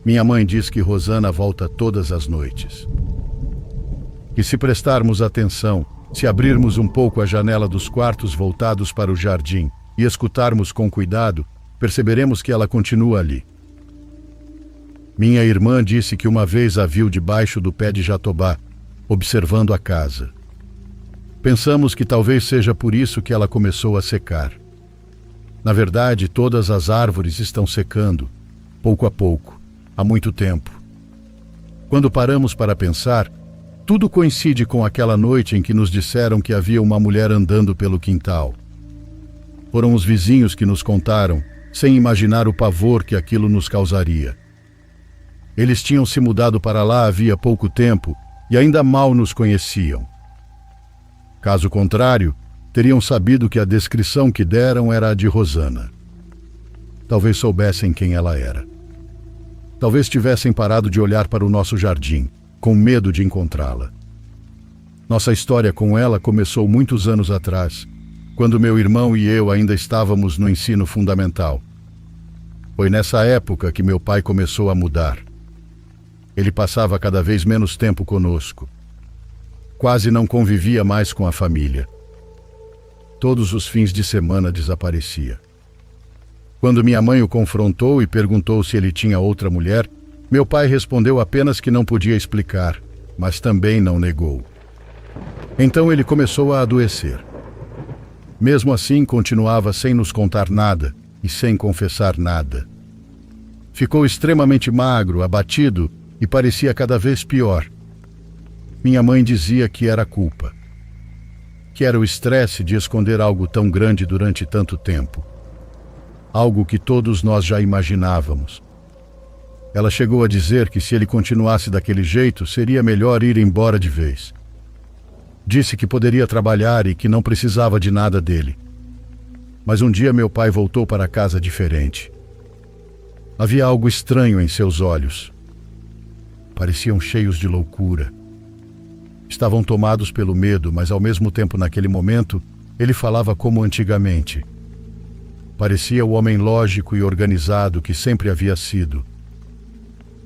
Minha mãe diz que Rosana volta todas as noites. E se prestarmos atenção, se abrirmos um pouco a janela dos quartos voltados para o jardim e escutarmos com cuidado, perceberemos que ela continua ali. Minha irmã disse que uma vez a viu debaixo do pé de jatobá, observando a casa. Pensamos que talvez seja por isso que ela começou a secar. Na verdade, todas as árvores estão secando, pouco a pouco, há muito tempo. Quando paramos para pensar, tudo coincide com aquela noite em que nos disseram que havia uma mulher andando pelo quintal. Foram os vizinhos que nos contaram, sem imaginar o pavor que aquilo nos causaria. Eles tinham se mudado para lá havia pouco tempo e ainda mal nos conheciam. Caso contrário, teriam sabido que a descrição que deram era a de Rosana. Talvez soubessem quem ela era. Talvez tivessem parado de olhar para o nosso jardim, com medo de encontrá-la. Nossa história com ela começou muitos anos atrás, quando meu irmão e eu ainda estávamos no ensino fundamental. Foi nessa época que meu pai começou a mudar. Ele passava cada vez menos tempo conosco. Quase não convivia mais com a família. Todos os fins de semana desaparecia. Quando minha mãe o confrontou e perguntou se ele tinha outra mulher, meu pai respondeu apenas que não podia explicar, mas também não negou. Então ele começou a adoecer. Mesmo assim, continuava sem nos contar nada e sem confessar nada. Ficou extremamente magro, abatido e parecia cada vez pior. Minha mãe dizia que era culpa. Que era o estresse de esconder algo tão grande durante tanto tempo. Algo que todos nós já imaginávamos. Ela chegou a dizer que se ele continuasse daquele jeito, seria melhor ir embora de vez. Disse que poderia trabalhar e que não precisava de nada dele. Mas um dia meu pai voltou para casa diferente. Havia algo estranho em seus olhos. Pareciam cheios de loucura. Estavam tomados pelo medo, mas ao mesmo tempo naquele momento, ele falava como antigamente. Parecia o homem lógico e organizado que sempre havia sido.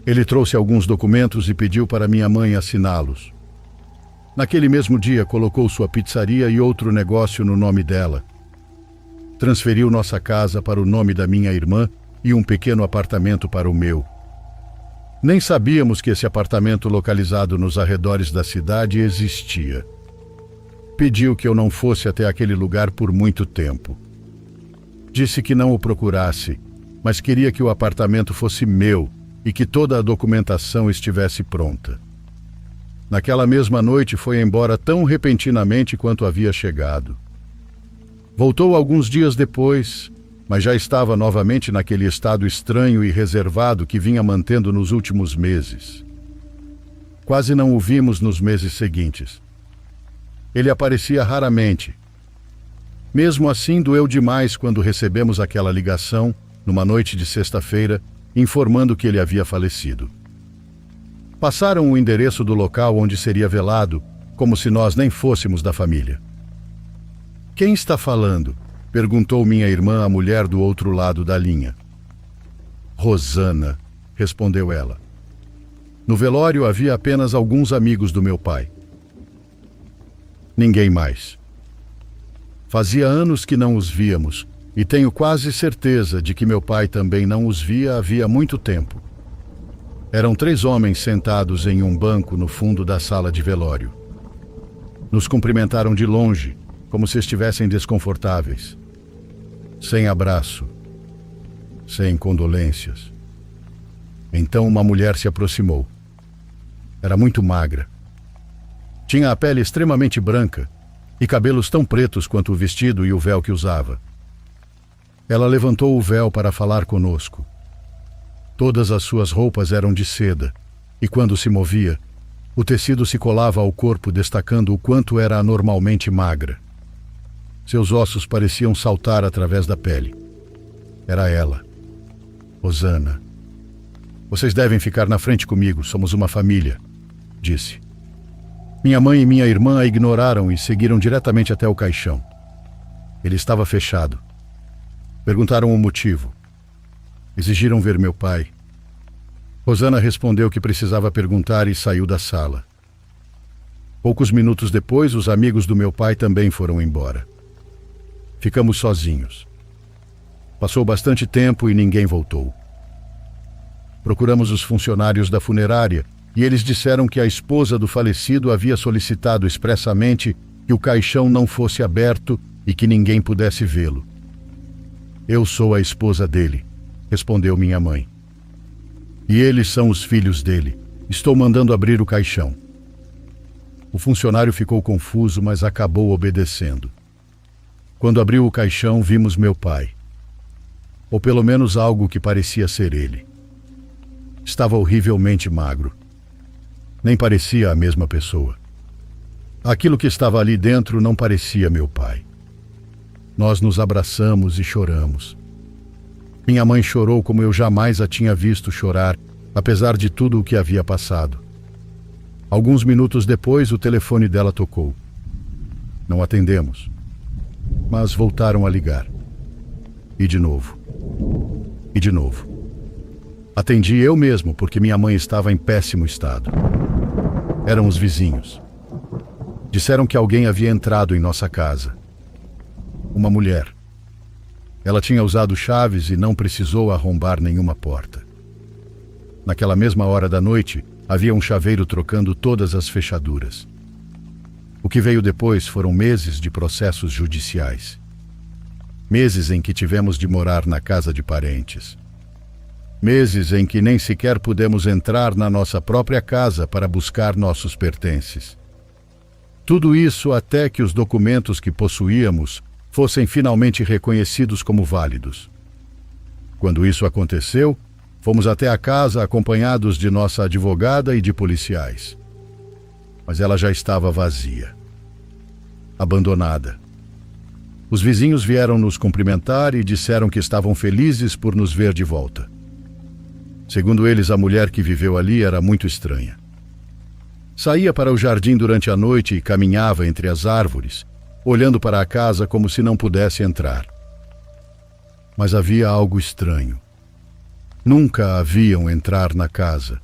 Ele trouxe alguns documentos e pediu para minha mãe assiná-los. Naquele mesmo dia, colocou sua pizzaria e outro negócio no nome dela. Transferiu nossa casa para o nome da minha irmã e um pequeno apartamento para o meu. Nem sabíamos que esse apartamento localizado nos arredores da cidade existia. Pediu que eu não fosse até aquele lugar por muito tempo. Disse que não o procurasse, mas queria que o apartamento fosse meu e que toda a documentação estivesse pronta. Naquela mesma noite foi embora tão repentinamente quanto havia chegado. Voltou alguns dias depois, mas já estava novamente naquele estado estranho e reservado que vinha mantendo nos últimos meses. Quase não o vimos nos meses seguintes. Ele aparecia raramente. Mesmo assim, doeu demais quando recebemos aquela ligação, numa noite de sexta-feira, informando que ele havia falecido. Passaram o endereço do local onde seria velado, como se nós nem fôssemos da família. "Quem está falando?" perguntou minha irmã, a mulher do outro lado da linha. "Rosana", respondeu ela. No velório havia apenas alguns amigos do meu pai. Ninguém mais. Fazia anos que não os víamos, e tenho quase certeza de que meu pai também não os via havia muito tempo. Eram 3 homens sentados em um banco no fundo da sala de velório. Nos cumprimentaram de longe, como se estivessem desconfortáveis. Sem abraço, sem condolências. Então uma mulher se aproximou. Era muito magra. Tinha a pele extremamente branca e cabelos tão pretos quanto o vestido e o véu que usava. Ela levantou o véu para falar conosco. Todas as suas roupas eram de seda, e quando se movia, o tecido se colava ao corpo, destacando o quanto era anormalmente magra. Seus ossos pareciam saltar através da pele. Era ela, Rosana. "Vocês devem ficar na frente comigo, somos uma família", disse. Minha mãe e minha irmã a ignoraram e seguiram diretamente até o caixão. Ele estava fechado. Perguntaram o motivo. Exigiram ver meu pai. Rosana respondeu que precisava perguntar e saiu da sala. Poucos minutos depois, os amigos do meu pai também foram embora. Ficamos sozinhos. Passou bastante tempo e ninguém voltou. Procuramos os funcionários da funerária e eles disseram que a esposa do falecido havia solicitado expressamente que o caixão não fosse aberto e que ninguém pudesse vê-lo. Eu sou a esposa dele, respondeu minha mãe. E eles são os filhos dele. Estou mandando abrir o caixão. O funcionário ficou confuso, mas acabou obedecendo. Quando abriu o caixão, vimos meu pai. Ou pelo menos algo que parecia ser ele. Estava horrivelmente magro. Nem parecia a mesma pessoa. Aquilo que estava ali dentro não parecia meu pai. Nós nos abraçamos e choramos. Minha mãe chorou como eu jamais a tinha visto chorar, apesar de tudo o que havia passado. Alguns minutos depois, o telefone dela tocou. Não atendemos, mas voltaram a ligar. E de novo. E de novo. Atendi eu mesmo, porque minha mãe estava em péssimo estado. Eram os vizinhos. Disseram que alguém havia entrado em nossa casa. Uma mulher. Ela tinha usado chaves e não precisou arrombar nenhuma porta. Naquela mesma hora da noite, havia um chaveiro trocando todas as fechaduras. O que veio depois foram meses de processos judiciais. Meses em que tivemos de morar na casa de parentes. Meses em que nem sequer pudemos entrar na nossa própria casa para buscar nossos pertences. Tudo isso até que os documentos que possuíamos fossem finalmente reconhecidos como válidos. Quando isso aconteceu, fomos até a casa acompanhados de nossa advogada e de policiais. Mas ela já estava vazia. Abandonada. Os vizinhos vieram nos cumprimentar e disseram que estavam felizes por nos ver de volta. Segundo eles, a mulher que viveu ali era muito estranha. Saía para o jardim durante a noite e caminhava entre as árvores, olhando para a casa como se não pudesse entrar. Mas havia algo estranho. Nunca a viam entrar na casa.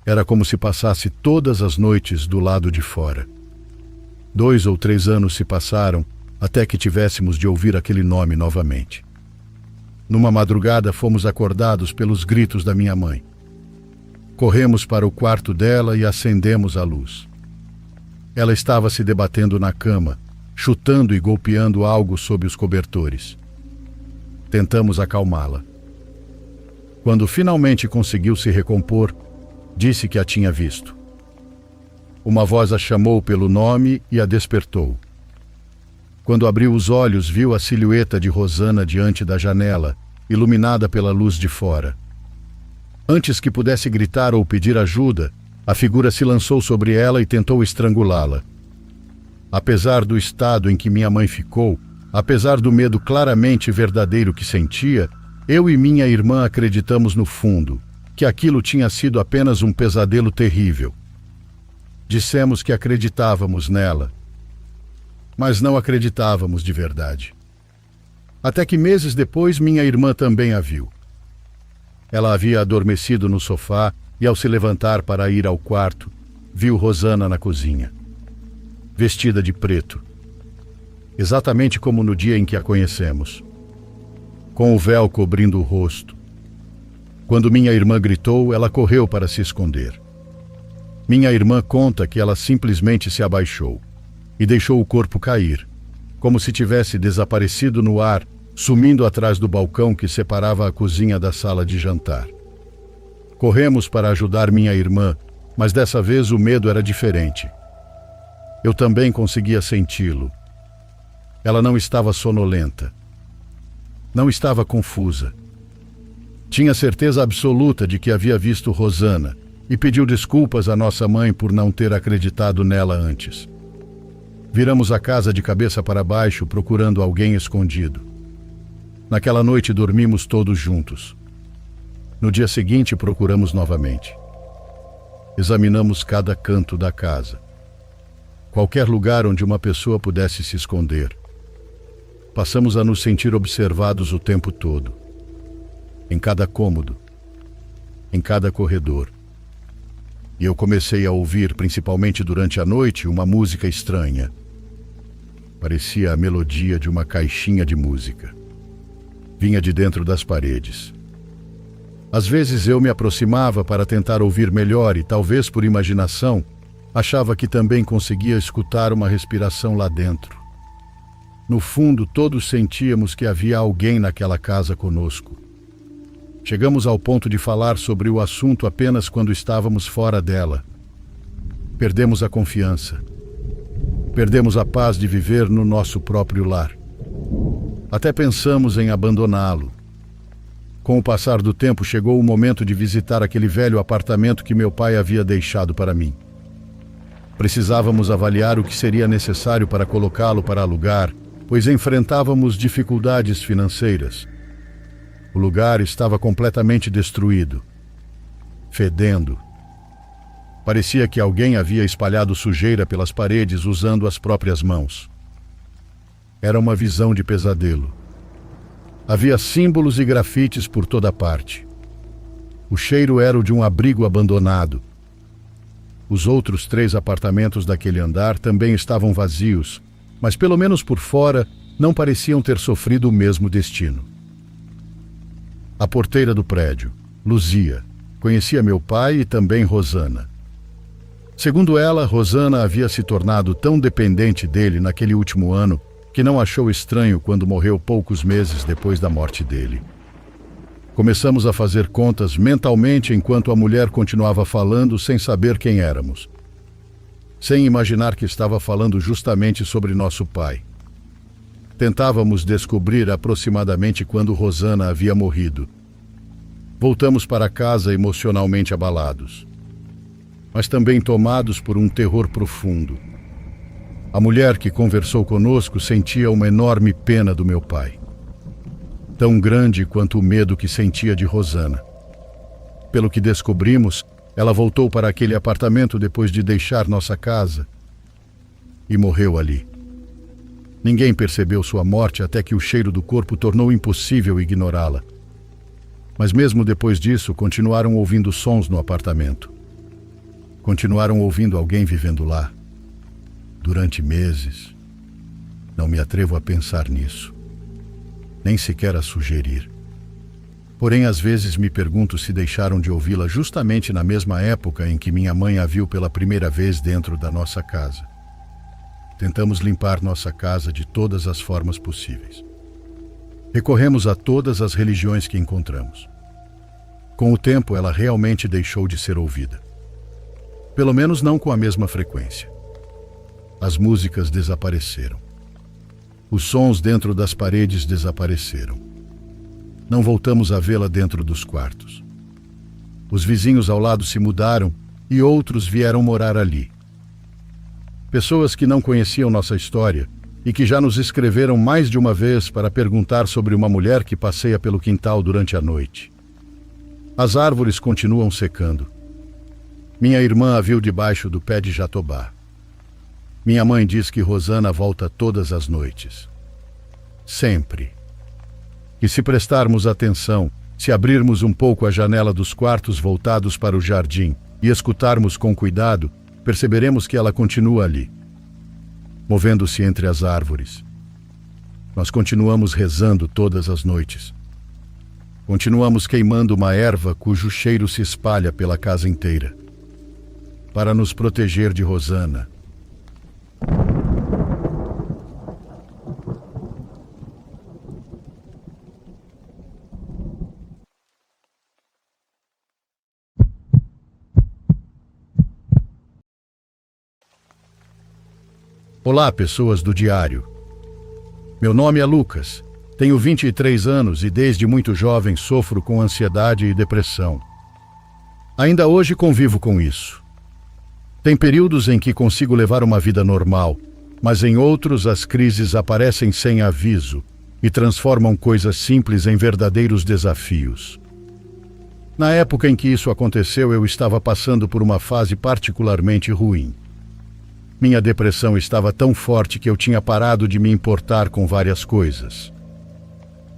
Era como se passasse todas as noites do lado de fora. 2 ou 3 anos se passaram até que tivéssemos de ouvir aquele nome novamente. Numa madrugada fomos acordados pelos gritos da minha mãe. Corremos para o quarto dela e acendemos a luz. Ela estava se debatendo na cama, chutando e golpeando algo sob os cobertores. Tentamos acalmá-la. Quando finalmente conseguiu se recompor, disse que a tinha visto. Uma voz a chamou pelo nome e a despertou. Quando abriu os olhos, viu a silhueta de Rosana diante da janela, iluminada pela luz de fora. Antes que pudesse gritar ou pedir ajuda, a figura se lançou sobre ela e tentou estrangulá-la. Apesar do estado em que minha mãe ficou, apesar do medo claramente verdadeiro que sentia, eu e minha irmã acreditamos no fundo que aquilo tinha sido apenas um pesadelo terrível. Dissemos que acreditávamos nela, mas não acreditávamos de verdade. Até que meses depois minha irmã também a viu. Ela havia adormecido no sofá e ao se levantar para ir ao quarto, viu Rosana na cozinha, vestida de preto, exatamente como no dia em que a conhecemos, com o véu cobrindo o rosto. Quando minha irmã gritou, ela correu para se esconder. Minha irmã conta que ela simplesmente se abaixou e deixou o corpo cair, como se tivesse desaparecido no ar, sumindo atrás do balcão que separava a cozinha da sala de jantar. Corremos para ajudar minha irmã, mas dessa vez o medo era diferente. Eu também conseguia senti-lo. Ela não estava sonolenta. Não estava confusa. Tinha certeza absoluta de que havia visto Rosana e pediu desculpas à nossa mãe por não ter acreditado nela antes. Viramos a casa de cabeça para baixo procurando alguém escondido. Naquela noite dormimos todos juntos. No dia seguinte procuramos novamente. Examinamos cada canto da casa. Qualquer lugar onde uma pessoa pudesse se esconder. Passamos a nos sentir observados o tempo todo. Em cada cômodo. em cada corredor. E eu comecei a ouvir, principalmente durante a noite, uma música estranha. Parecia a melodia de uma caixinha de música. Vinha de dentro das paredes. Às vezes eu me aproximava para tentar ouvir melhor e, talvez por imaginação, achava que também conseguia escutar uma respiração lá dentro. No fundo, todos sentíamos que havia alguém naquela casa conosco. Chegamos ao ponto de falar sobre o assunto apenas quando estávamos fora dela. Perdemos a confiança. Perdemos a paz de viver no nosso próprio lar. Até pensamos em abandoná-lo. Com o passar do tempo, chegou o momento de visitar aquele velho apartamento que meu pai havia deixado para mim. Precisávamos avaliar o que seria necessário para colocá-lo para alugar, pois enfrentávamos dificuldades financeiras. O lugar estava completamente destruído, fedendo. Parecia que alguém havia espalhado sujeira pelas paredes usando as próprias mãos. Era uma visão de pesadelo. Havia símbolos e grafites por toda parte. O cheiro era o de um abrigo abandonado. Os outros 3 apartamentos daquele andar também estavam vazios, mas pelo menos por fora não pareciam ter sofrido o mesmo destino. A porteira do prédio, Luzia, conhecia meu pai e também Rosana. Segundo ela, Rosana havia se tornado tão dependente dele naquele último ano que não achou estranho quando morreu poucos meses depois da morte dele. Começamos a fazer contas mentalmente enquanto a mulher continuava falando sem saber quem éramos, sem imaginar que estava falando justamente sobre nosso pai. Tentávamos descobrir aproximadamente quando Rosana havia morrido. Voltamos para casa emocionalmente abalados, mas também tomados por um terror profundo. A mulher que conversou conosco sentia uma enorme pena do meu pai, tão grande quanto o medo que sentia de Rosana. Pelo que descobrimos, ela voltou para aquele apartamento depois de deixar nossa casa e morreu ali. Ninguém percebeu sua morte até que o cheiro do corpo tornou impossível ignorá-la. Mas mesmo depois disso, continuaram ouvindo sons no apartamento. Continuaram ouvindo alguém vivendo lá. Durante meses. Não me atrevo a pensar nisso. Nem sequer a sugerir. Porém, às vezes me pergunto se deixaram de ouvi-la justamente na mesma época em que minha mãe a viu pela primeira vez dentro da nossa casa. Tentamos limpar nossa casa de todas as formas possíveis. Recorremos a todas as religiões que encontramos. Com o tempo, ela realmente deixou de ser ouvida. Pelo menos não com a mesma frequência. As músicas desapareceram. Os sons dentro das paredes desapareceram. Não voltamos a vê-la dentro dos quartos. Os vizinhos ao lado se mudaram e outros vieram morar ali. Pessoas que não conheciam nossa história e que já nos escreveram mais de uma vez para perguntar sobre uma mulher que passeia pelo quintal durante a noite. As árvores continuam secando. Minha irmã a viu debaixo do pé de jatobá. Minha mãe diz que Rosana volta todas as noites. Sempre. E se prestarmos atenção, se abrirmos um pouco a janela dos quartos voltados para o jardim e escutarmos com cuidado, perceberemos que ela continua ali, movendo-se entre as árvores. Nós continuamos rezando todas as noites. Continuamos queimando uma erva cujo cheiro se espalha pela casa inteira, para nos proteger de Rosana. Olá, pessoas do Diário. Meu nome é Lucas, tenho 23 anos e desde muito jovem sofro com ansiedade e depressão. Ainda hoje convivo com isso. Tem períodos em que consigo levar uma vida normal, mas em outros as crises aparecem sem aviso e transformam coisas simples em verdadeiros desafios. Na época em que isso aconteceu, eu estava passando por uma fase particularmente ruim. Minha depressão estava tão forte que eu tinha parado de me importar com várias coisas.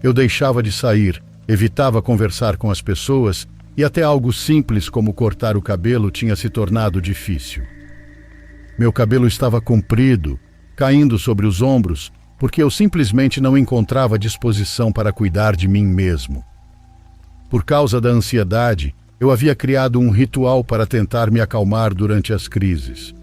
Eu deixava de sair, evitava conversar com as pessoas e até algo simples como cortar o cabelo tinha se tornado difícil. Meu cabelo estava comprido, caindo sobre os ombros, porque eu simplesmente não encontrava disposição para cuidar de mim mesmo. Por causa da ansiedade, eu havia criado um ritual para tentar me acalmar durante as crises.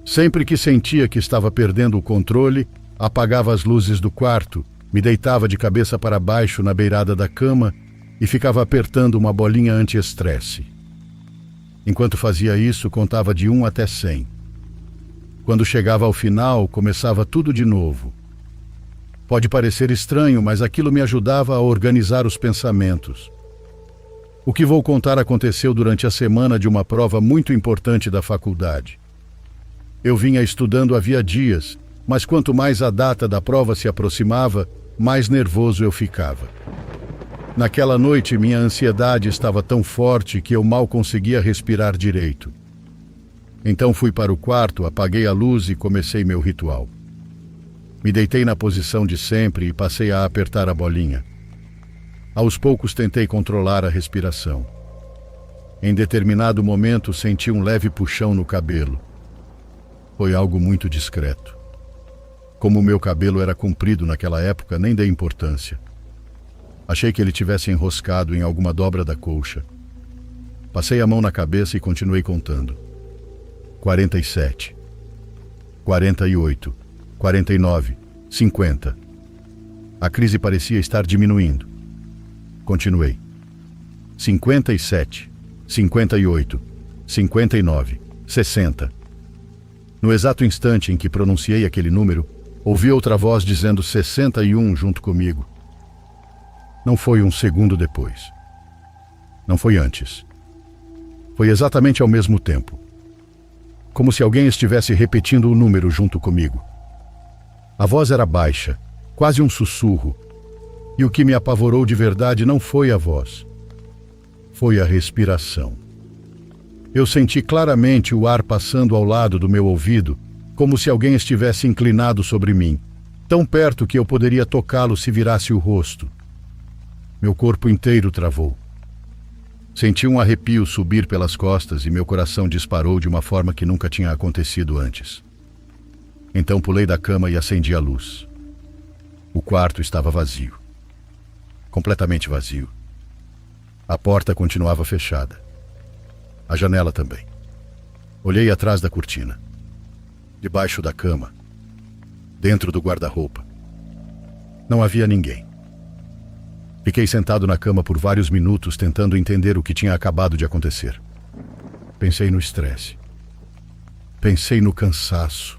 Sempre que sentia que estava perdendo o controle, apagava as luzes do quarto, me deitava de cabeça para baixo na beirada da cama e ficava apertando uma bolinha anti-estresse. Enquanto fazia isso, contava de 1 até 100. Quando chegava ao final, começava tudo de novo. Pode parecer estranho, mas aquilo me ajudava a organizar os pensamentos. O que vou contar aconteceu durante a semana de uma prova muito importante da faculdade. Eu vinha estudando havia dias, mas quanto mais a data da prova se aproximava, mais nervoso eu ficava. Naquela noite, minha ansiedade estava tão forte que eu mal conseguia respirar direito. Então fui para o quarto, apaguei a luz e comecei meu ritual. Me deitei na posição de sempre e passei a apertar a bolinha. Aos poucos tentei controlar a respiração. Em determinado momento senti um leve puxão no cabelo. Foi algo muito discreto. Como o meu cabelo era comprido naquela época, nem dei importância. Achei que ele tivesse enroscado em alguma dobra da colcha. Passei a mão na cabeça e continuei contando. 47, 48, 49, 50. A crise parecia estar diminuindo. Continuei. 57, 58, 59, 60. No exato instante em que pronunciei aquele número, ouvi outra voz dizendo 61 junto comigo. Não foi um segundo depois. Não foi antes. Foi exatamente ao mesmo tempo. Como se alguém estivesse repetindo o número junto comigo. A voz era baixa, quase um sussurro. E o que me apavorou de verdade não foi a voz. Foi a respiração. Eu senti claramente o ar passando ao lado do meu ouvido, como se alguém estivesse inclinado sobre mim, tão perto que eu poderia tocá-lo se virasse o rosto. Meu corpo inteiro travou. Senti um arrepio subir pelas costas e meu coração disparou de uma forma que nunca tinha acontecido antes. Então pulei da cama e acendi a luz. O quarto estava vazio. Completamente vazio. A porta continuava fechada. A janela também. Olhei atrás da cortina. Debaixo da cama. Dentro do guarda-roupa. Não havia ninguém. Fiquei sentado na cama por vários minutos tentando entender o que tinha acabado de acontecer. Pensei no estresse. Pensei no cansaço.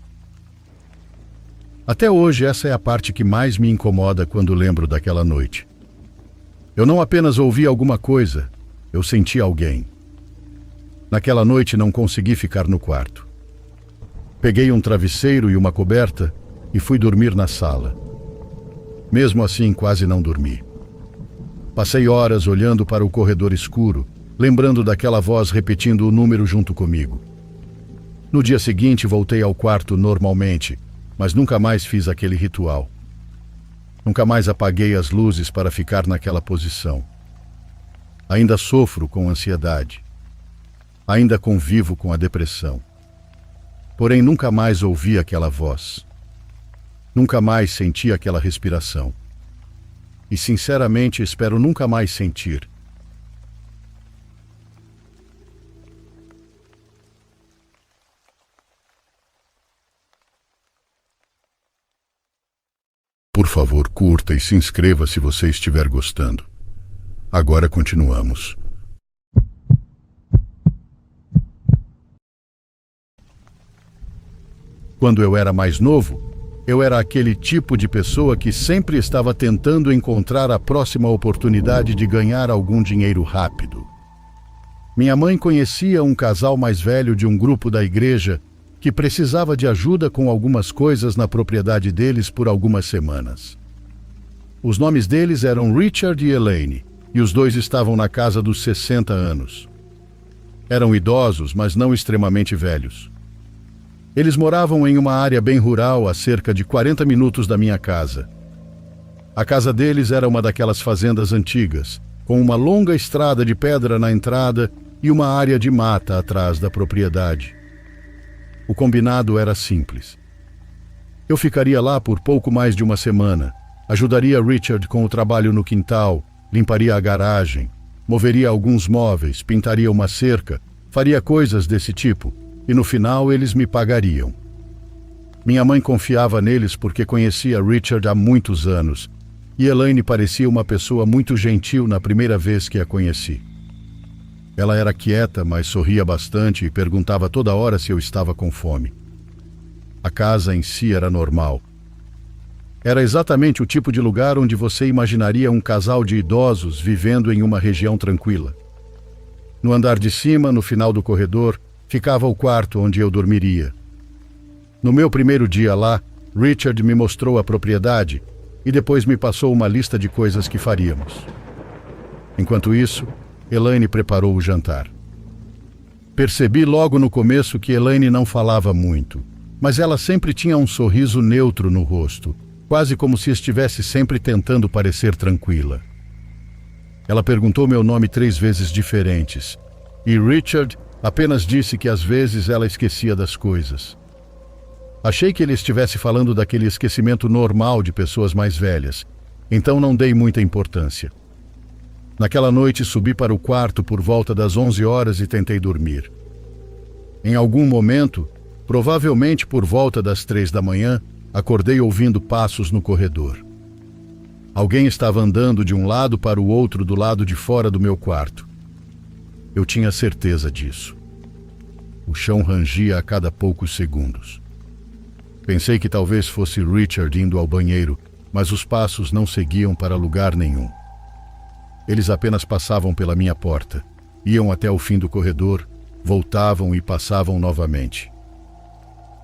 Até hoje, essa é a parte que mais me incomoda quando lembro daquela noite. Eu não apenas ouvi alguma coisa, eu senti alguém. Naquela noite não consegui ficar no quarto. Peguei um travesseiro e uma coberta e fui dormir na sala. Mesmo assim, quase não dormi. Passei horas olhando para o corredor escuro, lembrando daquela voz repetindo o número junto comigo. No dia seguinte, voltei ao quarto normalmente, mas nunca mais fiz aquele ritual. Nunca mais apaguei as luzes para ficar naquela posição. Ainda sofro com ansiedade. Ainda convivo com a depressão. Porém, nunca mais ouvi aquela voz. Nunca mais senti aquela respiração. E, sinceramente, espero nunca mais sentir. Por favor, curta e se inscreva se você estiver gostando. Agora continuamos. Quando eu era mais novo, eu era aquele tipo de pessoa que sempre estava tentando encontrar a próxima oportunidade de ganhar algum dinheiro rápido. Minha mãe conhecia um casal mais velho de um grupo da igreja que precisava de ajuda com algumas coisas na propriedade deles por algumas semanas. Os nomes deles eram Richard e Elaine, e os dois estavam na casa dos 60 anos. Eram idosos, mas não extremamente velhos. Eles moravam em uma área bem rural, a cerca de 40 minutos da minha casa. A casa deles era uma daquelas fazendas antigas, com uma longa estrada de pedra na entrada e uma área de mata atrás da propriedade. O combinado era simples. Eu ficaria lá por pouco mais de uma semana, ajudaria Richard com o trabalho no quintal, limparia a garagem, moveria alguns móveis, pintaria uma cerca, faria coisas desse tipo, e no final eles me pagariam. Minha mãe confiava neles porque conhecia Richard há muitos anos, e Elaine parecia uma pessoa muito gentil na primeira vez que a conheci. Ela era quieta, mas sorria bastante e perguntava toda hora se eu estava com fome. A casa em si era normal. Era exatamente o tipo de lugar onde você imaginaria um casal de idosos vivendo em uma região tranquila. No andar de cima, no final do corredor, ficava o quarto onde eu dormiria. No meu primeiro dia lá, Richard me mostrou a propriedade e depois me passou uma lista de coisas que faríamos. Enquanto isso, Elaine preparou o jantar. Percebi logo no começo que Elaine não falava muito, mas ela sempre tinha um sorriso neutro no rosto, quase como se estivesse sempre tentando parecer tranquila. Ela perguntou meu nome 3 vezes diferentes, e Richard apenas disse que às vezes ela esquecia das coisas. Achei que ele estivesse falando daquele esquecimento normal de pessoas mais velhas, então não dei muita importância. Naquela noite subi para o quarto por volta das 11 horas e tentei dormir. Em algum momento, provavelmente por volta das 3 da manhã, acordei ouvindo passos no corredor. Alguém estava andando de um lado para o outro do lado de fora do meu quarto. Eu tinha certeza disso. O chão rangia a cada poucos segundos. Pensei que talvez fosse Richard indo ao banheiro, mas os passos não seguiam para lugar nenhum. Eles apenas passavam pela minha porta, iam até o fim do corredor, voltavam e passavam novamente.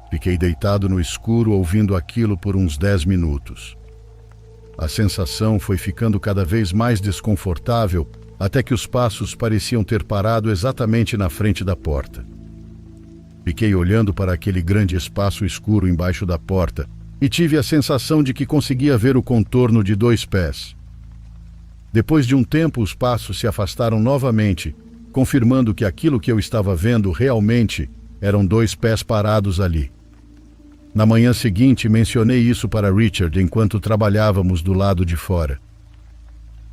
Fiquei deitado no escuro ouvindo aquilo por uns 10 minutos. A sensação foi ficando cada vez mais desconfortável até que os passos pareciam ter parado exatamente na frente da porta. Fiquei olhando para aquele grande espaço escuro embaixo da porta e tive a sensação de que conseguia ver o contorno de 2 pés. Depois de um tempo, os passos se afastaram novamente, confirmando que aquilo que eu estava vendo realmente eram 2 pés parados ali. Na manhã seguinte, mencionei isso para Richard enquanto trabalhávamos do lado de fora.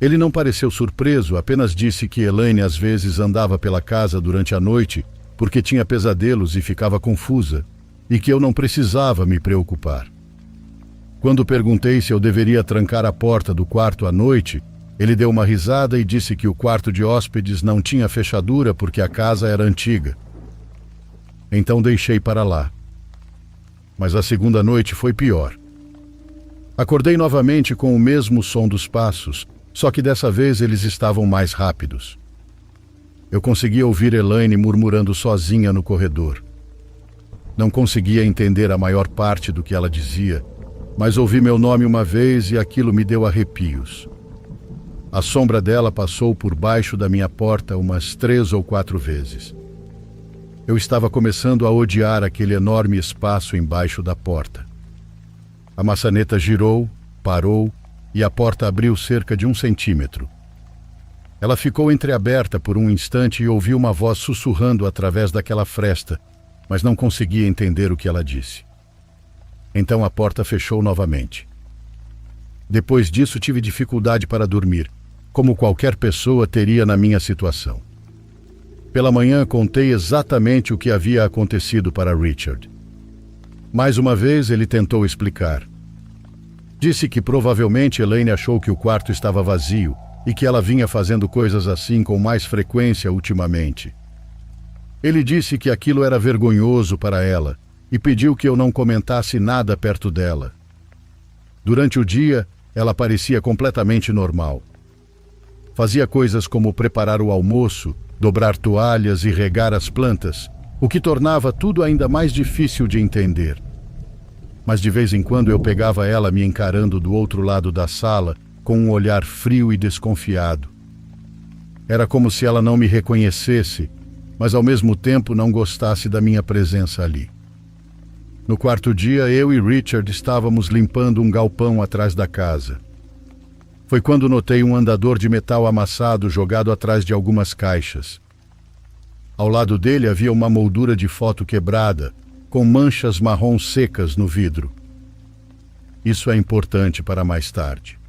Ele não pareceu surpreso, apenas disse que Elaine às vezes andava pela casa durante a noite porque tinha pesadelos e ficava confusa, e que eu não precisava me preocupar. Quando perguntei se eu deveria trancar a porta do quarto à noite, ele deu uma risada e disse que o quarto de hóspedes não tinha fechadura porque a casa era antiga. Então deixei para lá. Mas a segunda noite foi pior. Acordei novamente com o mesmo som dos passos, só que dessa vez eles estavam mais rápidos. Eu conseguia ouvir Elaine murmurando sozinha no corredor. Não conseguia entender a maior parte do que ela dizia, mas ouvi meu nome uma vez e aquilo me deu arrepios. A sombra dela passou por baixo da minha porta umas 3 ou 4 vezes. Eu estava começando a odiar aquele enorme espaço embaixo da porta. A maçaneta girou, parou e a porta abriu cerca de 1 centímetro. Ela ficou entreaberta por um instante e ouvi uma voz sussurrando através daquela fresta, mas não conseguia entender o que ela disse. Então a porta fechou novamente. Depois disso tive dificuldade para dormir, como qualquer pessoa teria na minha situação. Pela manhã contei exatamente o que havia acontecido para Richard. Mais uma vez ele tentou explicar. Disse que provavelmente Elaine achou que o quarto estava vazio e que ela vinha fazendo coisas assim com mais frequência ultimamente. Ele disse que aquilo era vergonhoso para ela e pediu que eu não comentasse nada perto dela. Durante o dia, ela parecia completamente normal. Fazia coisas como preparar o almoço, dobrar toalhas e regar as plantas, o que tornava tudo ainda mais difícil de entender. Mas de vez em quando eu pegava ela me encarando do outro lado da sala com um olhar frio e desconfiado. Era como se ela não me reconhecesse, mas ao mesmo tempo não gostasse da minha presença ali. No 4º dia, eu e Richard estávamos limpando um galpão atrás da casa. Foi quando notei um andador de metal amassado jogado atrás de algumas caixas. Ao lado dele havia uma moldura de foto quebrada, com manchas marrons secas no vidro. Isso é importante para mais tarde.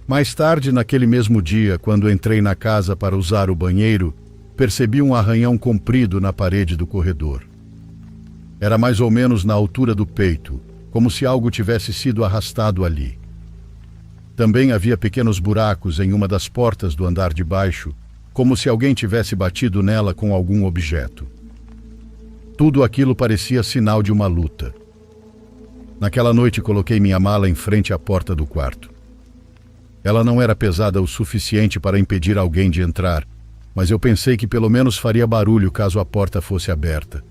Mais tarde, naquele mesmo dia, quando entrei na casa para usar o banheiro, percebi um arranhão comprido na parede do corredor. Era mais ou menos na altura do peito, como se algo tivesse sido arrastado ali. Também havia pequenos buracos em uma das portas do andar de baixo, como se alguém tivesse batido nela com algum objeto. Tudo aquilo parecia sinal de uma luta. Naquela noite coloquei minha mala em frente à porta do quarto. Ela não era pesada o suficiente para impedir alguém de entrar, mas eu pensei que pelo menos faria barulho caso a porta fosse aberta.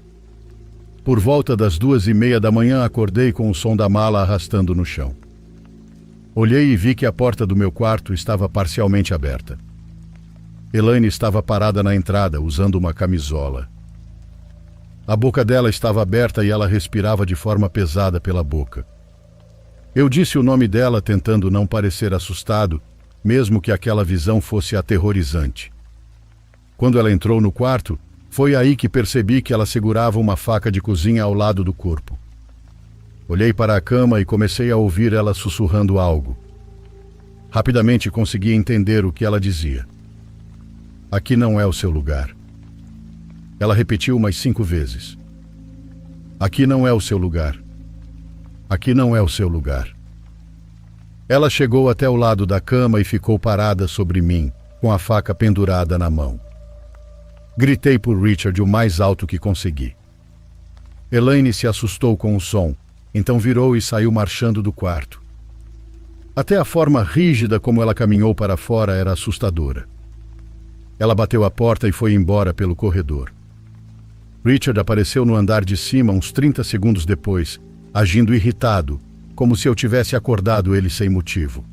Por volta das 2:30 da manhã acordei com o som da mala arrastando no chão. Olhei e vi que a porta do meu quarto estava parcialmente aberta. Elaine estava parada na entrada, usando uma camisola. A boca dela estava aberta e ela respirava de forma pesada pela boca. Eu disse o nome dela tentando não parecer assustado, mesmo que aquela visão fosse aterrorizante. Quando ela entrou no quarto, foi aí que percebi que ela segurava uma faca de cozinha ao lado do corpo. Olhei para a cama e comecei a ouvir ela sussurrando algo. Rapidamente consegui entender o que ela dizia. Aqui não é o seu lugar. Ela repetiu umas 5 vezes. Aqui não é o seu lugar. Aqui não é o seu lugar. Ela chegou até o lado da cama e ficou parada sobre mim, com a faca pendurada na mão. Gritei por Richard o mais alto que consegui. Elaine se assustou com o som, então virou e saiu marchando do quarto. Até a forma rígida como ela caminhou para fora era assustadora. Ela bateu a porta e foi embora pelo corredor. Richard apareceu no andar de cima uns 30 segundos depois, agindo irritado, como se eu tivesse acordado ele sem motivo.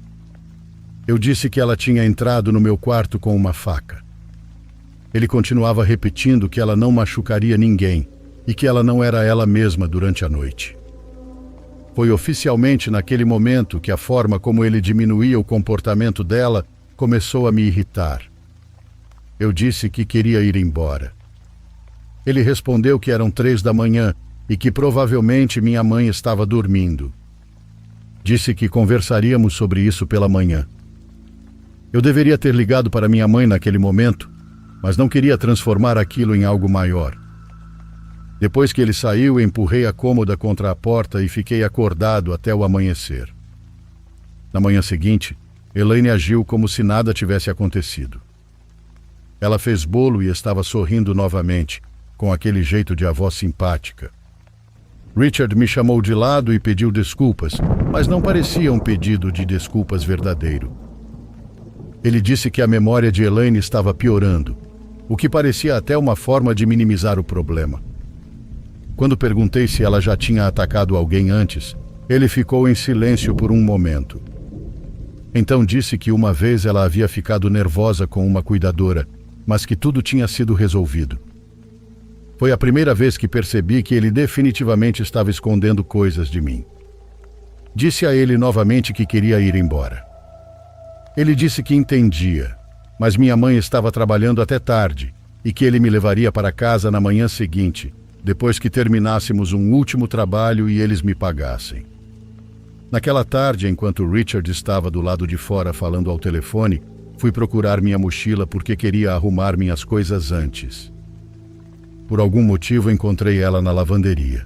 Eu disse que ela tinha entrado no meu quarto com uma faca. Ele continuava repetindo que ela não machucaria ninguém e que ela não era ela mesma durante a noite. Foi oficialmente naquele momento que a forma como ele diminuía o comportamento dela começou a me irritar. Eu disse que queria ir embora. Ele respondeu que eram 3 da manhã e que provavelmente minha mãe estava dormindo. Disse que conversaríamos sobre isso pela manhã. Eu deveria ter ligado para minha mãe naquele momento, mas não queria transformar aquilo em algo maior. Depois que ele saiu, empurrei a cômoda contra a porta e fiquei acordado até o amanhecer. Na manhã seguinte, Elaine agiu como se nada tivesse acontecido. Ela fez bolo e estava sorrindo novamente, com aquele jeito de avó simpática. Richard me chamou de lado e pediu desculpas, mas não parecia um pedido de desculpas verdadeiro. Ele disse que a memória de Elaine estava piorando, o que parecia até uma forma de minimizar o problema. Quando perguntei se ela já tinha atacado alguém antes, ele ficou em silêncio por um momento. Então disse que uma vez ela havia ficado nervosa com uma cuidadora, mas que tudo tinha sido resolvido. Foi a primeira vez que percebi que ele definitivamente estava escondendo coisas de mim. Disse a ele novamente que queria ir embora. Ele disse que entendia, mas minha mãe estava trabalhando até tarde e que ele me levaria para casa na manhã seguinte, depois que terminássemos um último trabalho e eles me pagassem. Naquela tarde, enquanto Richard estava do lado de fora falando ao telefone, fui procurar minha mochila porque queria arrumar minhas coisas antes. Por algum motivo encontrei ela na lavanderia.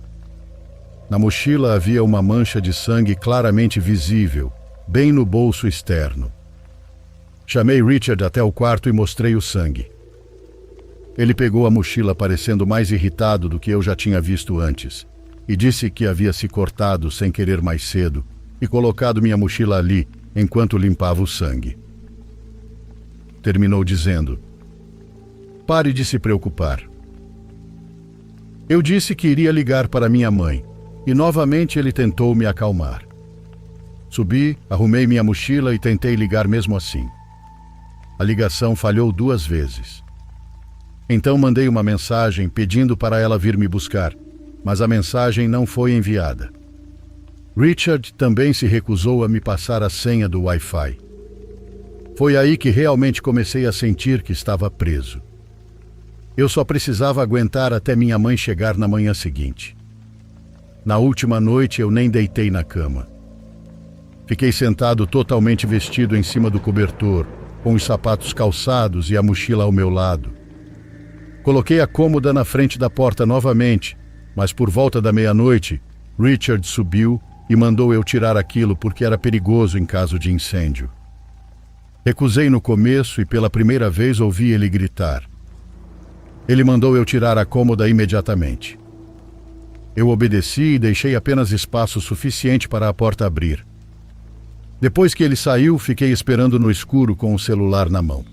Na mochila havia uma mancha de sangue claramente visível, bem no bolso externo. Chamei Richard até o quarto e mostrei o sangue. Ele pegou a mochila parecendo mais irritado do que eu já tinha visto antes e disse que havia se cortado sem querer mais cedo e colocado minha mochila ali enquanto limpava o sangue. Terminou dizendo: "Pare de se preocupar." Eu disse que iria ligar para minha mãe e novamente ele tentou me acalmar. Subi, arrumei minha mochila e tentei ligar mesmo assim. A ligação falhou 2 vezes. Então mandei uma mensagem pedindo para ela vir me buscar, mas a mensagem não foi enviada. Richard também se recusou a me passar a senha do Wi-Fi, Foi aí que realmente comecei a sentir que estava preso. Eu só precisava aguentar até minha mãe chegar na manhã seguinte. Na última noite eu nem deitei na cama. Fiquei sentado totalmente vestido em cima do cobertor, com os sapatos calçados e a mochila ao meu lado. Coloquei a cômoda na frente da porta novamente, mas por volta da meia-noite, Richard subiu e mandou eu tirar aquilo porque era perigoso em caso de incêndio. Recusei no começo e pela primeira vez ouvi ele gritar. Ele mandou eu tirar a cômoda imediatamente. Eu obedeci e deixei apenas espaço suficiente para a porta abrir. Depois que ele saiu, fiquei esperando no escuro com o celular na mão.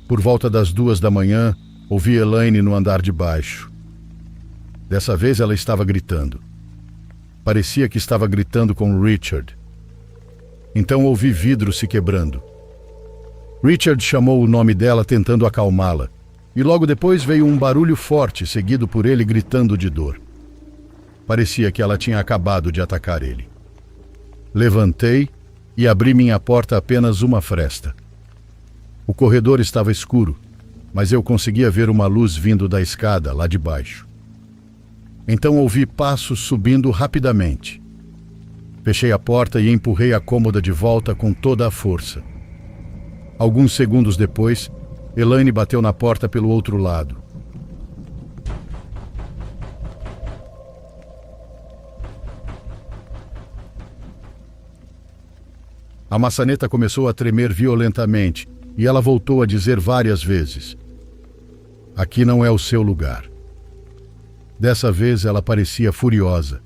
Por volta das 2 da manhã, ouvi Elaine no andar de baixo. Dessa vez ela estava gritando. Parecia que estava gritando com Richard. Então ouvi vidro se quebrando. Richard chamou o nome dela tentando acalmá-la, e logo depois veio um barulho forte, seguido por ele gritando de dor. Parecia que ela tinha acabado de atacar ele. Levantei e abri minha porta apenas uma fresta. O corredor estava escuro, mas eu conseguia ver uma luz vindo da escada lá de baixo. Então ouvi passos subindo rapidamente. Fechei a porta e empurrei a cômoda de volta com toda a força. Alguns segundos depois, Elaine bateu na porta pelo outro lado. A maçaneta começou a tremer violentamente e ela voltou a dizer várias vezes: "Aqui não é o seu lugar." Dessa vez ela parecia furiosa.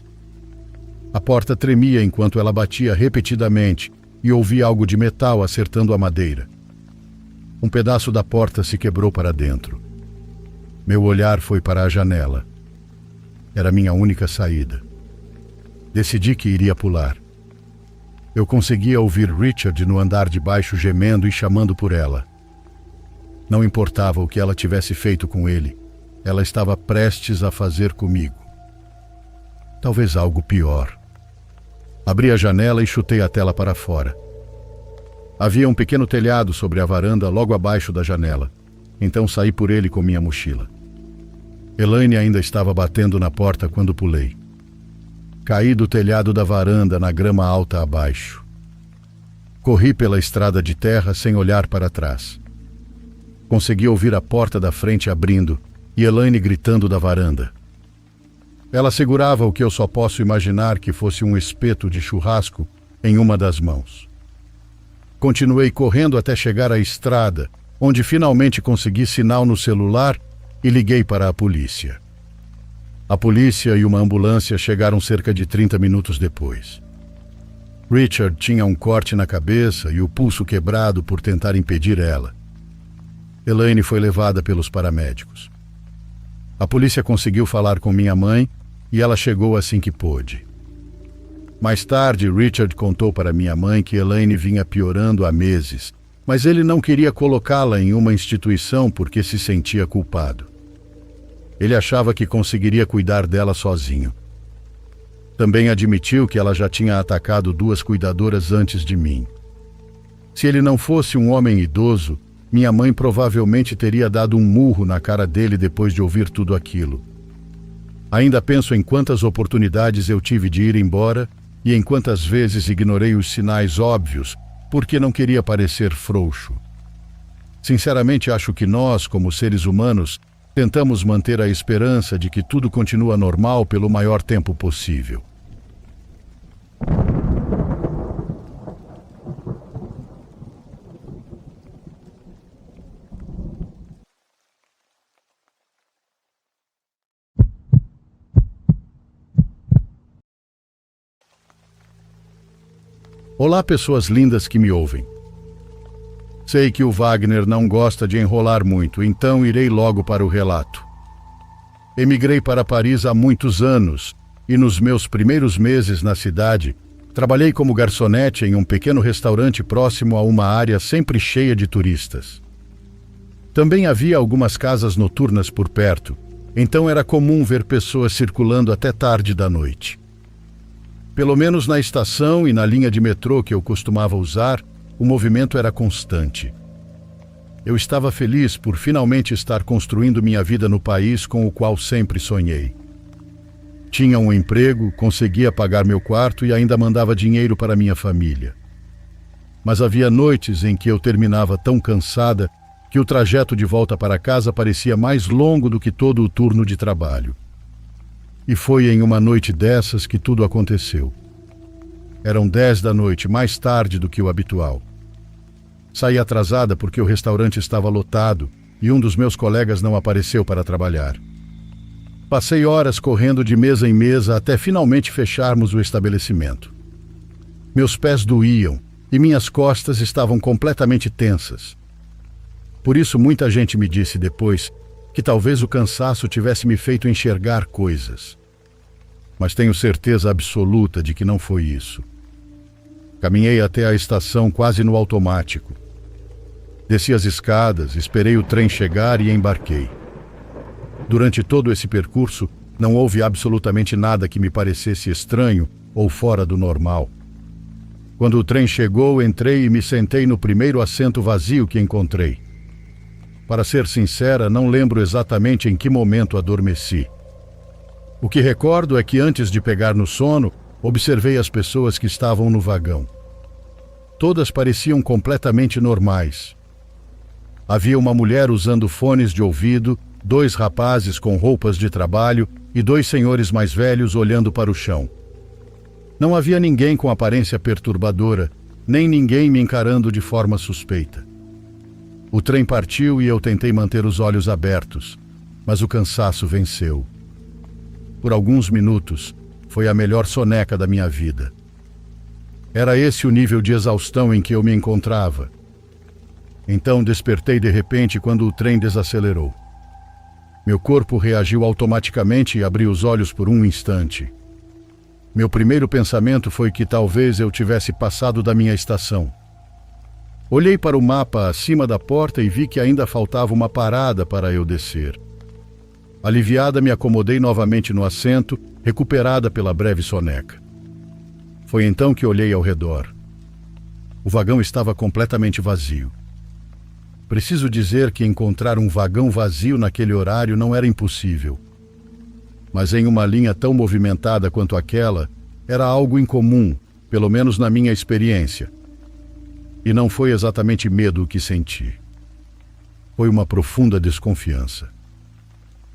A porta tremia enquanto ela batia repetidamente e ouvi algo de metal acertando a madeira. Um pedaço da porta se quebrou para dentro. Meu olhar foi para a janela. Era minha única saída. Decidi que iria pular. Eu conseguia ouvir Richard no andar de baixo gemendo e chamando por ela. Não importava o que ela tivesse feito com ele, ela estava prestes a fazer comigo. Talvez algo pior. Abri a janela e chutei a tela para fora. Havia um pequeno telhado sobre a varanda logo abaixo da janela, então saí por ele com minha mochila. Elaine ainda estava batendo na porta quando pulei. Caí do telhado da varanda na grama alta abaixo. Corri pela estrada de terra sem olhar para trás. Consegui ouvir a porta da frente abrindo e Elaine gritando da varanda. Ela segurava o que eu só posso imaginar que fosse um espeto de churrasco em uma das mãos. Continuei correndo até chegar à estrada, onde finalmente consegui sinal no celular e liguei para a polícia. A polícia e uma ambulância chegaram cerca de 30 minutos depois. Richard tinha um corte na cabeça e o pulso quebrado por tentar impedir ela. Elaine foi levada pelos paramédicos. A polícia conseguiu falar com minha mãe e ela chegou assim que pôde. Mais tarde, Richard contou para minha mãe que Elaine vinha piorando há meses, mas ele não queria colocá-la em uma instituição porque se sentia culpado. Ele achava que conseguiria cuidar dela sozinho. Também admitiu que ela já tinha atacado 2 cuidadoras antes de mim. Se ele não fosse um homem idoso, minha mãe provavelmente teria dado um murro na cara dele depois de ouvir tudo aquilo. Ainda penso em quantas oportunidades eu tive de ir embora e em quantas vezes ignorei os sinais óbvios porque não queria parecer frouxo. Sinceramente, acho que nós, como seres humanos, tentamos manter a esperança de que tudo continua normal pelo maior tempo possível. Olá, pessoas lindas que me ouvem. Sei que o Wagner não gosta de enrolar muito, então irei logo para o relato. Emigrei para Paris há muitos anos e nos meus primeiros meses na cidade, trabalhei como garçonete em um pequeno restaurante próximo a uma área sempre cheia de turistas. Também havia algumas casas noturnas por perto, então era comum ver pessoas circulando até tarde da noite. Pelo menos na estação e na linha de metrô que eu costumava usar, o movimento era constante. Eu estava feliz por finalmente estar construindo minha vida no país com o qual sempre sonhei. Tinha um emprego, conseguia pagar meu quarto e ainda mandava dinheiro para minha família. Mas havia noites em que eu terminava tão cansada que o trajeto de volta para casa parecia mais longo do que todo o turno de trabalho. E foi em uma noite dessas que tudo aconteceu. Eram 10 da noite, mais tarde do que o habitual. Saí atrasada porque o restaurante estava lotado e um dos meus colegas não apareceu para trabalhar. Passei horas correndo de mesa em mesa até finalmente fecharmos o estabelecimento. Meus pés doíam e minhas costas estavam completamente tensas. Por isso muita gente me disse depois que talvez o cansaço tivesse me feito enxergar coisas. Mas tenho certeza absoluta de que não foi isso. Caminhei até a estação quase no automático. Desci as escadas, esperei o trem chegar e embarquei. Durante todo esse percurso, não houve absolutamente nada que me parecesse estranho ou fora do normal. Quando o trem chegou, entrei e me sentei no primeiro assento vazio que encontrei. Para ser sincera, não lembro exatamente em que momento adormeci. O que recordo é que antes de pegar no sono, observei as pessoas que estavam no vagão. Todas pareciam completamente normais. Havia uma mulher usando fones de ouvido, 2 rapazes com roupas de trabalho e 2 senhores mais velhos olhando para o chão. Não havia ninguém com aparência perturbadora, nem ninguém me encarando de forma suspeita. O trem partiu e eu tentei manter os olhos abertos, mas o cansaço venceu. Por alguns minutos, foi a melhor soneca da minha vida. Era esse o nível de exaustão em que eu me encontrava. Então despertei de repente quando o trem desacelerou. Meu corpo reagiu automaticamente e abri os olhos por um instante. Meu primeiro pensamento foi que talvez eu tivesse passado da minha estação. Olhei para o mapa acima da porta e vi que ainda faltava uma parada para eu descer. Aliviada, me acomodei novamente no assento, recuperada pela breve soneca. Foi então que olhei ao redor. O vagão estava completamente vazio. Preciso dizer que encontrar um vagão vazio naquele horário não era impossível. Mas em uma linha tão movimentada quanto aquela, era algo incomum, pelo menos na minha experiência. E não foi exatamente medo o que senti. Foi uma profunda desconfiança.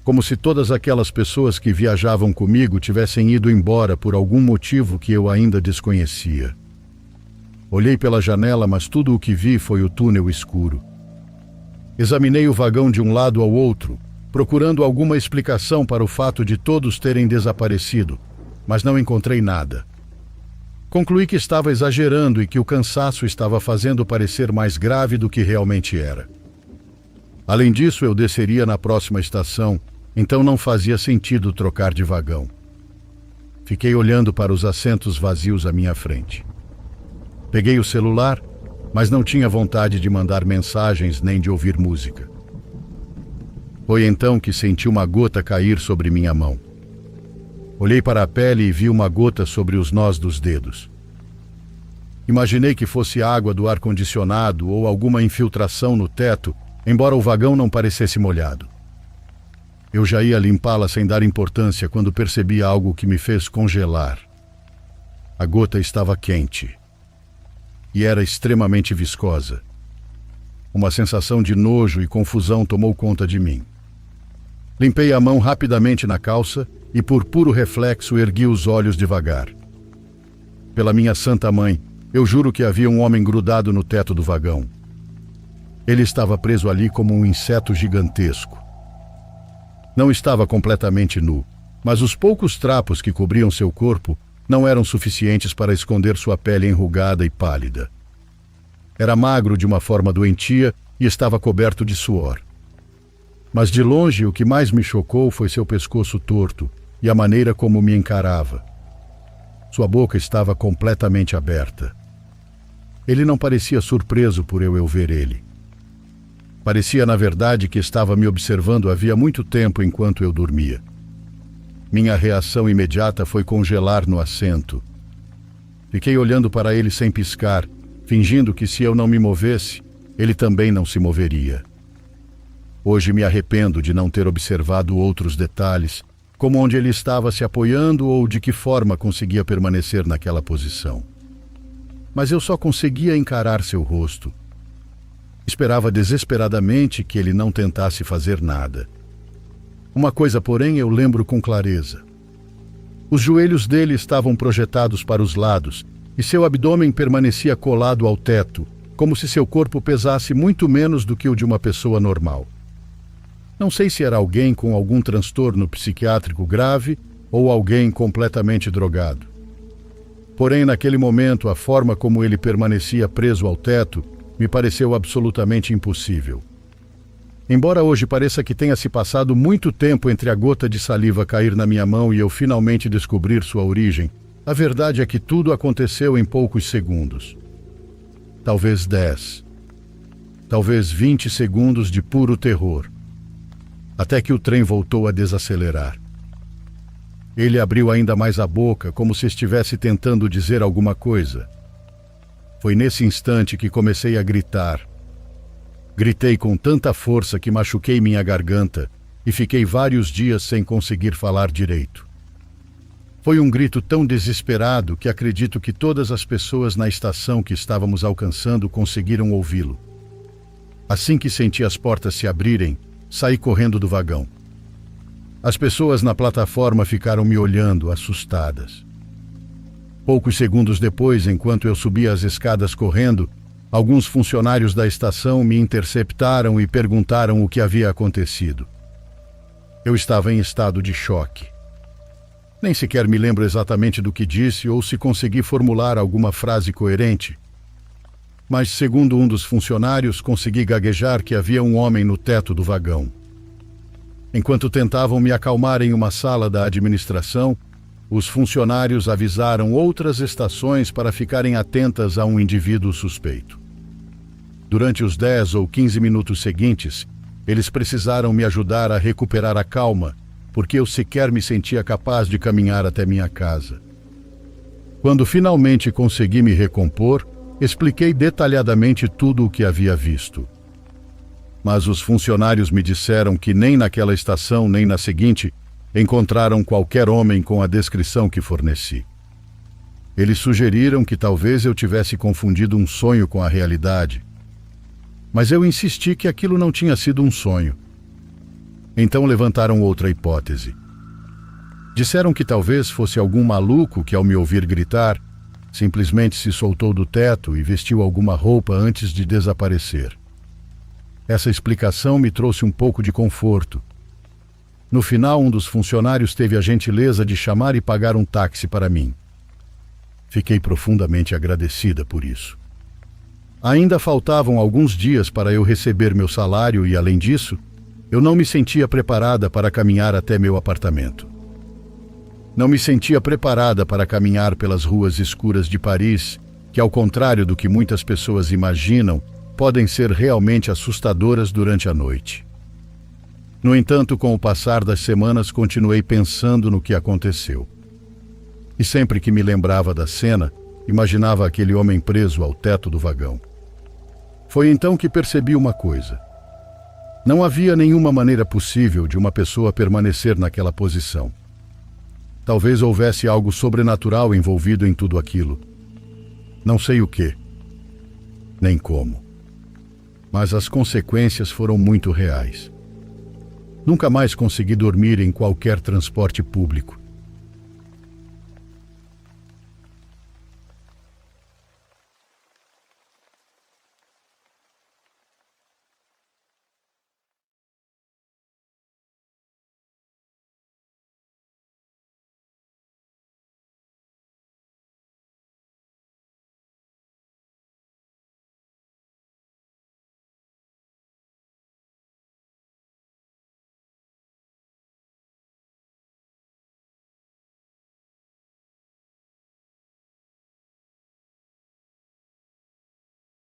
Como se todas aquelas pessoas que viajavam comigo tivessem ido embora por algum motivo que eu ainda desconhecia. Olhei pela janela, mas tudo o que vi foi o túnel escuro. Examinei o vagão de um lado ao outro, procurando alguma explicação para o fato de todos terem desaparecido, mas não encontrei nada. Concluí que estava exagerando e que o cansaço estava fazendo parecer mais grave do que realmente era. Além disso, eu desceria na próxima estação, então não fazia sentido trocar de vagão. Fiquei olhando para os assentos vazios à minha frente. Peguei o celular, mas não tinha vontade de mandar mensagens nem de ouvir música. Foi então que senti uma gota cair sobre minha mão. Olhei para a pele e vi uma gota sobre os nós dos dedos. Imaginei que fosse água do ar-condicionado ou alguma infiltração no teto, embora o vagão não parecesse molhado. Eu já ia limpá-la sem dar importância quando percebi algo que me fez congelar. A gota estava quente e era extremamente viscosa. Uma sensação de nojo e confusão tomou conta de mim. Limpei a mão rapidamente na calça e, por puro reflexo, ergui os olhos devagar. Pela minha santa mãe, eu juro que havia um homem grudado no teto do vagão. Ele estava preso ali como um inseto gigantesco. Não estava completamente nu, mas os poucos trapos que cobriam seu corpo não eram suficientes para esconder sua pele enrugada e pálida. Era magro de uma forma doentia e estava coberto de suor. Mas de longe o que mais me chocou foi seu pescoço torto e a maneira como me encarava. Sua boca estava completamente aberta. Ele não parecia surpreso por eu ver ele. Parecia, na verdade, que estava me observando havia muito tempo enquanto eu dormia. Minha reação imediata foi congelar no assento. Fiquei olhando para ele sem piscar, fingindo que se eu não me movesse, ele também não se moveria. Hoje me arrependo de não ter observado outros detalhes, como onde ele estava se apoiando ou de que forma conseguia permanecer naquela posição. Mas eu só conseguia encarar seu rosto. Esperava desesperadamente que ele não tentasse fazer nada. Uma coisa, porém, eu lembro com clareza. Os joelhos dele estavam projetados para os lados e seu abdômen permanecia colado ao teto, como se seu corpo pesasse muito menos do que o de uma pessoa normal. Não sei se era alguém com algum transtorno psiquiátrico grave ou alguém completamente drogado. Porém, naquele momento, a forma como ele permanecia preso ao teto me pareceu absolutamente impossível. Embora hoje pareça que tenha se passado muito tempo entre a gota de saliva cair na minha mão e eu finalmente descobrir sua origem, a verdade é que tudo aconteceu em poucos segundos. Talvez 10, talvez 20 segundos de puro terror, até que o trem voltou a desacelerar. Ele abriu ainda mais a boca, como se estivesse tentando dizer alguma coisa. Foi nesse instante que comecei a gritar. Gritei com tanta força que machuquei minha garganta e fiquei vários dias sem conseguir falar direito. Foi um grito tão desesperado que acredito que todas as pessoas na estação que estávamos alcançando conseguiram ouvi-lo. Assim que senti as portas se abrirem, saí correndo do vagão. As pessoas na plataforma ficaram me olhando, assustadas. Poucos segundos depois, enquanto eu subia as escadas correndo, alguns funcionários da estação me interceptaram e perguntaram o que havia acontecido. Eu estava em estado de choque. Nem sequer me lembro exatamente do que disse ou se consegui formular alguma frase coerente. Mas, segundo um dos funcionários, consegui gaguejar que havia um homem no teto do vagão. Enquanto tentavam me acalmar em uma sala da administração, os funcionários avisaram outras estações para ficarem atentas a um indivíduo suspeito. Durante os 10 ou 15 minutos seguintes, eles precisaram me ajudar a recuperar a calma, porque eu sequer me sentia capaz de caminhar até minha casa. Quando finalmente consegui me recompor, expliquei detalhadamente tudo o que havia visto. Mas os funcionários me disseram que nem naquela estação nem na seguinte encontraram qualquer homem com a descrição que forneci. Eles sugeriram que talvez eu tivesse confundido um sonho com a realidade. Mas eu insisti que aquilo não tinha sido um sonho. Então levantaram outra hipótese. Disseram que talvez fosse algum maluco que, ao me ouvir gritar, simplesmente se soltou do teto e vestiu alguma roupa antes de desaparecer. Essa explicação me trouxe um pouco de conforto. No final, um dos funcionários teve a gentileza de chamar e pagar um táxi para mim. Fiquei profundamente agradecida por isso. Ainda faltavam alguns dias para eu receber meu salário e, além disso, eu não me sentia preparada para caminhar até meu apartamento. Não me sentia preparada para caminhar pelas ruas escuras de Paris, que, ao contrário do que muitas pessoas imaginam, podem ser realmente assustadoras durante a noite. No entanto, com o passar das semanas, continuei pensando no que aconteceu. E sempre que me lembrava da cena, imaginava aquele homem preso ao teto do vagão. Foi então que percebi uma coisa. Não havia nenhuma maneira possível de uma pessoa permanecer naquela posição. Talvez houvesse algo sobrenatural envolvido em tudo aquilo. Não sei o que, nem como. Mas as consequências foram muito reais. Nunca mais consegui dormir em qualquer transporte público.